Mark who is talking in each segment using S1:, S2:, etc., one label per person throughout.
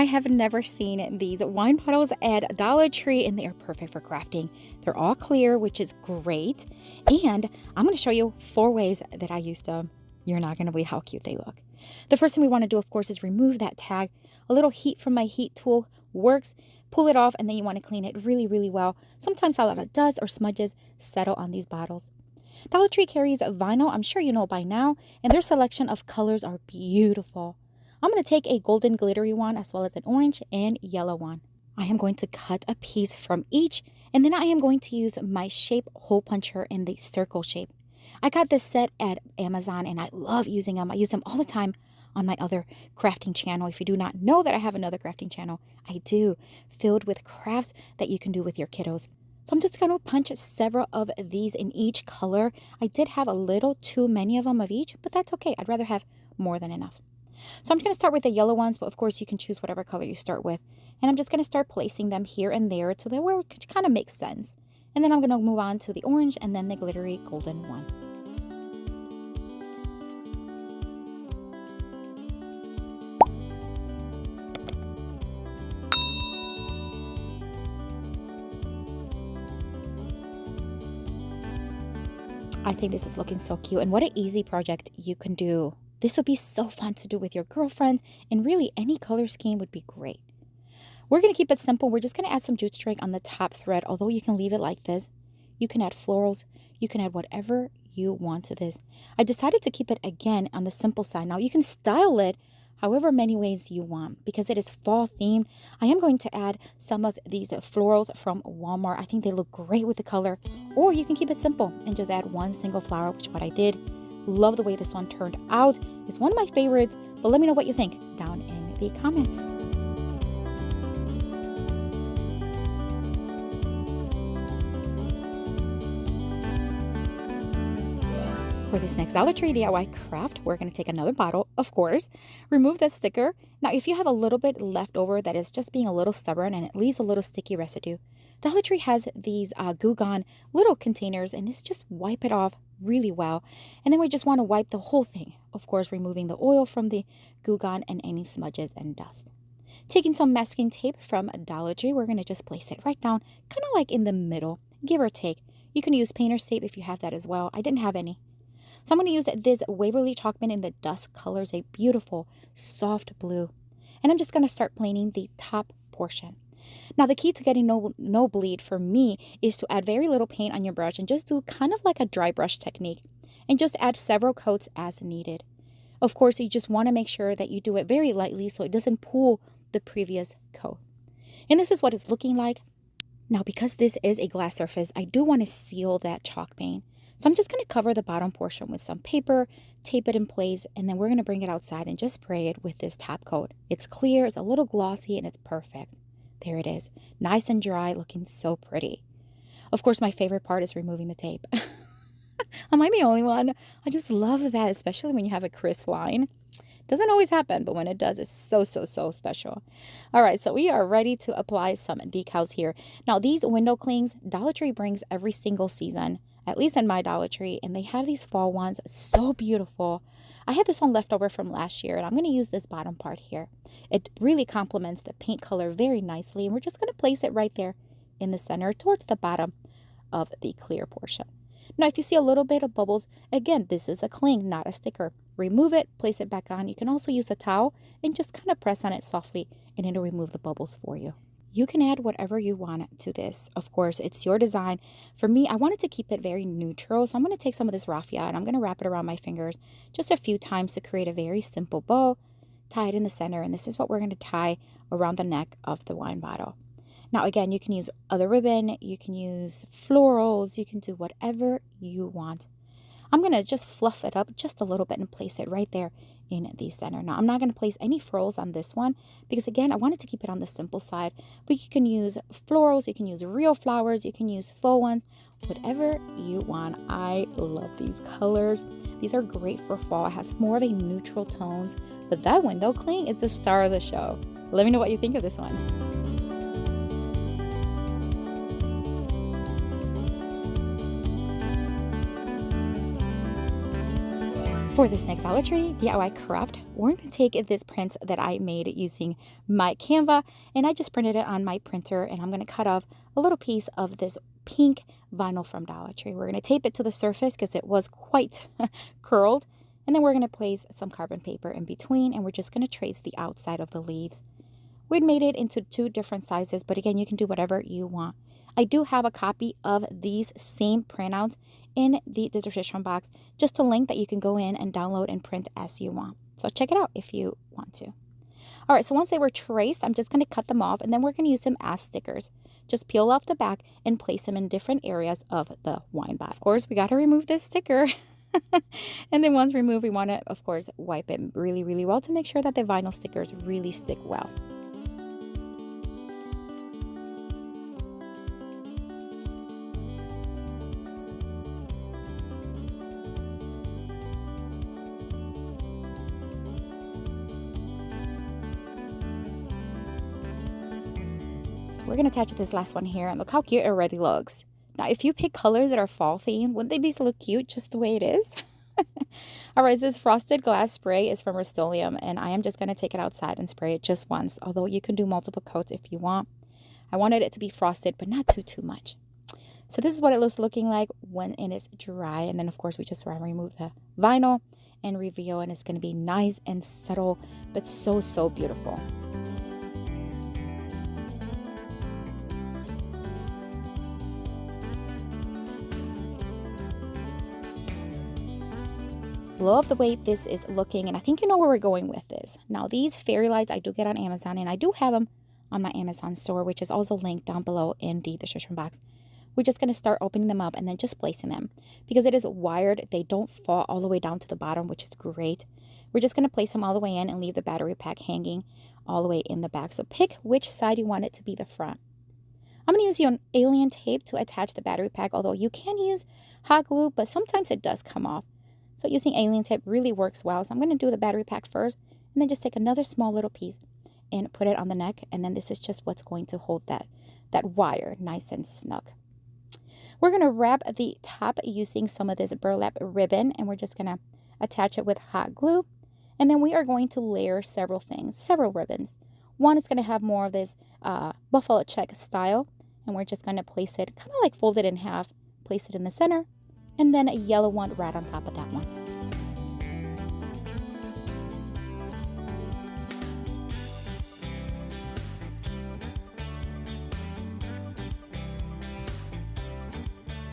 S1: I have never seen these wine bottles at Dollar Tree, and they are perfect for crafting. They're all clear, which is great. And I'm going to show you 4 ways that I use them. You're not going to believe how cute they look. The first thing we want to do, of course, is remove that tag. A little heat from my heat tool works. Pull it off, and then you want to clean it really, really well. Sometimes a lot of dust or smudges settle on these bottles. Dollar Tree carries vinyl, I'm sure you know by now, and their selection of colors are beautiful. I'm going to take a golden glittery one as well as an orange and yellow one. I am going to cut a piece from each, and then I am going to use my shape hole puncher in the circle shape. I got this set at Amazon, and I love using them. I use them all the time on my other crafting channel. If you do not know that I have another crafting channel, I do, filled with crafts that you can do with your kiddos. So I'm just going to punch several of these in each color. I did have a little too many of them of each, but that's okay. I'd rather have more than enough. So I'm going to start with the yellow ones, but of course you can choose whatever color you start with. And I'm just going to start placing them here and there to where it kind of makes sense. And then I'm going to move on to the orange and then the glittery golden one. I think this is looking so cute, and what an easy project you can do. This would be so fun to do with your girlfriends, and really any color scheme would be great. We're going to keep it simple. We're just going to add some jute string on the top thread, although you can leave it like this. You can add florals. You can add whatever you want to this. I decided to keep it again on the simple side. Now you can style it however many ways you want because it is fall themed. I am going to add some of these florals from Walmart. I think they look great with the color. Or you can keep it simple and just add one single flower, which is what I did. Love the way this one turned out. It's one of my favorites, but let me know what you think down in the comments. For this next Dollar Tree DIY craft, we're going to take another bottle, of course, remove that sticker. Now, if you have a little bit left over that is just being a little stubborn and it leaves a little sticky residue, Dollar Tree has these Goo Gone little containers, and it's just wipe it off really well. And then we just want to wipe the whole thing, of course, removing the oil from the Goo Gone and any smudges and dust. Taking some masking tape from Dollar Tree, we're going to just place it right down, kind of like in the middle, give or take. You can use painter's tape if you have that as well. I didn't have any. So I'm going to use this Waverly chalk pen in the dust colors, a beautiful soft blue. And I'm just going to start planing the top portion. Now the key to getting no bleed for me is to add very little paint on your brush and just do kind of like a dry brush technique. And just add several coats as needed. Of course, you just want to make sure that you do it very lightly so it doesn't pull the previous coat. And this is what it's looking like. Now because this is a glass surface, I do want to seal that chalk paint. So I'm just going to cover the bottom portion with some paper, tape it in place, and then we're going to bring it outside and just spray it with this top coat. It's clear, it's a little glossy, and it's perfect. There it is. Nice and dry, looking so pretty. Of course, my favorite part is removing the tape. Am I the only one? I just love that, especially when you have a crisp line. Doesn't always happen, but when it does, it's so, so, so special. All right, so we are ready to apply some decals here. Now, these window clings, Dollar Tree brings every single season, at least in my Dollar Tree, and they have these fall ones. So beautiful. I had this one left over from last year, and I'm going to use this bottom part here. It really complements the paint color very nicely, and we're just going to place it right there in the center towards the bottom of the clear portion. Now, if you see a little bit of bubbles, again, this is a cling, not a sticker. Remove it, place it back on. You can also use a towel and just kind of press on it softly, and it'll remove the bubbles for you. You can add whatever you want to this. Of course, it's your design. For me, I wanted to keep it very neutral, so I'm going to take some of this raffia and I'm going to wrap it around my fingers just a few times to create a very simple bow, tie it in the center, and this is what we're going to tie around the neck of the wine bottle. Now, again, you can use other ribbon, you can use florals, you can do whatever you want. I'm going to just fluff it up just a little bit and place it right there in the center. Now, I'm not going to place any frills on this one because, again, I wanted to keep it on the simple side. But you can use florals, you can use real flowers, you can use faux ones, whatever you want. I love these colors. These are great for fall. It has more of a neutral tones, but that window cling is the star of the show. Let me know what you think of this one. For this next Dollar Tree DIY craft, we're going to take this print that I made using my Canva, and I just printed it on my printer, and I'm going to cut off a little piece of this pink vinyl from Dollar Tree. We're going to tape it to the surface because it was quite curled, and then we're going to place some carbon paper in between, and we're just going to trace the outside of the leaves. We'd made it into 2 different sizes, but again, you can do whatever you want. I do have a copy of these same printouts in the description box, just a link that you can go in and download and print as you want. So check it out if you want to. All right, so once they were traced, I'm just going to cut them off, and then we're going to use them as stickers. Just peel off the back and place them in different areas of the wine bottle. Of course, we got to remove this sticker. And then once removed, we want to, of course, wipe it really, really well to make sure that the vinyl stickers really stick well. We're going to attach this last one here, and look how cute it already looks. Now, if you pick colors that are fall themed, wouldn't they be so cute just the way it is? All right, this frosted glass spray is from Rust-Oleum, and I am just going to take it outside and spray it just once, although you can do multiple coats if you want. I wanted it to be frosted, but not too much. So this is what it looks looking like when it is dry, and then of course we just remove the vinyl and reveal, and it's going to be nice and subtle, but so beautiful. Love the way this is looking, and I think you know where we're going with this. Now, these fairy lights I do get on Amazon, and I do have them on my Amazon store, which is also linked down below in the description box. We're just going to start opening them up and then just placing them. Because it is wired, they don't fall all the way down to the bottom, which is great. We're just going to place them all the way in and leave the battery pack hanging all the way in the back. So pick which side you want it to be the front. I'm going to use alien tape to attach the battery pack, although you can use hot glue, but sometimes it does come off. So using alien tape really works well. So I'm going to do the battery pack first, and then just take another small little piece and put it on the neck. And then this is just what's going to hold that wire nice and snug. We're going to wrap the top using some of this burlap ribbon, and we're just going to attach it with hot glue. And then we are going to layer several ribbons. One is going to have more of this buffalo check style, and we're just going to place it kind of like fold it in half, place it in the center, and then a yellow one right on top of that one.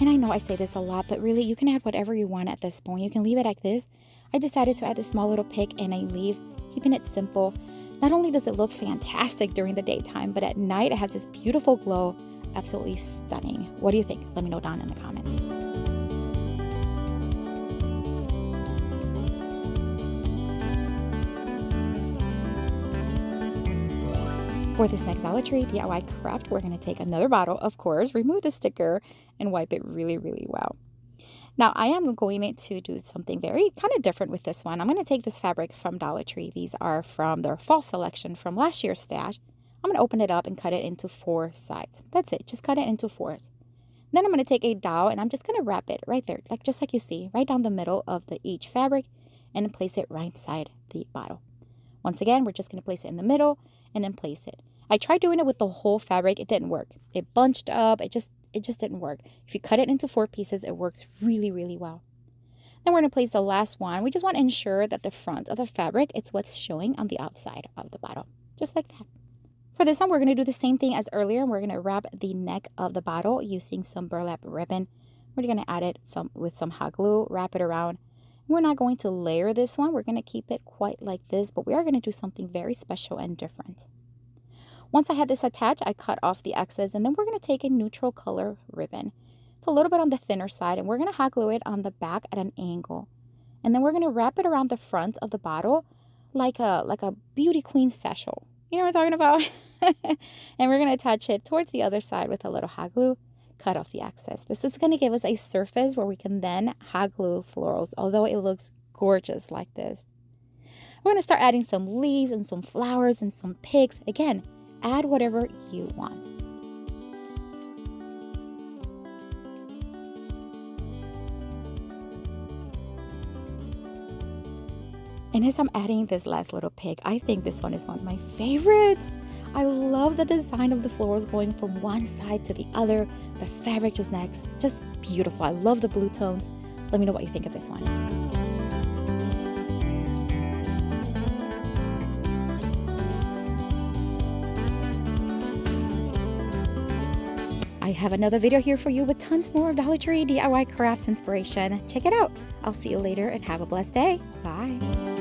S1: And I know I say this a lot, but really you can add whatever you want at this point. You can leave it like this. I decided to add this small little pick and a leaf, keeping it simple. Not only does it look fantastic during the daytime, but at night it has this beautiful glow. Absolutely stunning. What do you think? Let me know down in the comments. For this next Dollar Tree DIY craft, we're going to take another bottle, of course, remove the sticker, and wipe it really, really well. Now, I am going to do something very kind of different with this one. I'm going to take this fabric from Dollar Tree. These are from their fall selection from last year's stash. I'm going to open it up and cut it into 4 sides. That's it. Just cut it into 4s. Then I'm going to take a dowel, and I'm just going to wrap it right there, just like you see, right down the middle of each fabric, and place it right inside the bottle. Once again, we're just going to place it in the middle and then place it. I tried doing it with the whole fabric. It didn't work. It bunched up. It just didn't work. If you cut it into 4 pieces, it works really, really well. Then we're going to place the last one. We just want to ensure that the front of the fabric, it's what's showing on the outside of the bottle, just like that. For this one, we're going to do the same thing as earlier. We're going to wrap the neck of the bottle using some burlap ribbon. We're going to add it with some hot glue, wrap it around. We're not going to layer this one. We're going to keep it quite like this, but we are going to do something very special and different. Once I had this attached, I cut off the excess, and then we're going to take a neutral color ribbon. It's a little bit on the thinner side, and we're going to hot glue it on the back at an angle. And then we're going to wrap it around the front of the bottle like a beauty queen satchel. You know what I'm talking about? And we're going to attach it towards the other side with a little hot glue. Cut off the excess. This is going to give us a surface where we can then hot glue florals, although it looks gorgeous like this. We're going to start adding some leaves and some flowers and some pigs. Again, add whatever you want. And as I'm adding this last little pig, I think this one is one of my favorites. I love the design of the florals going from one side to the other. The fabric just next, just beautiful. I love the blue tones. Let me know what you think of this one. I have another video here for you with tons more of Dollar Tree DIY crafts inspiration. Check it out. I'll see you later and have a blessed day. Bye.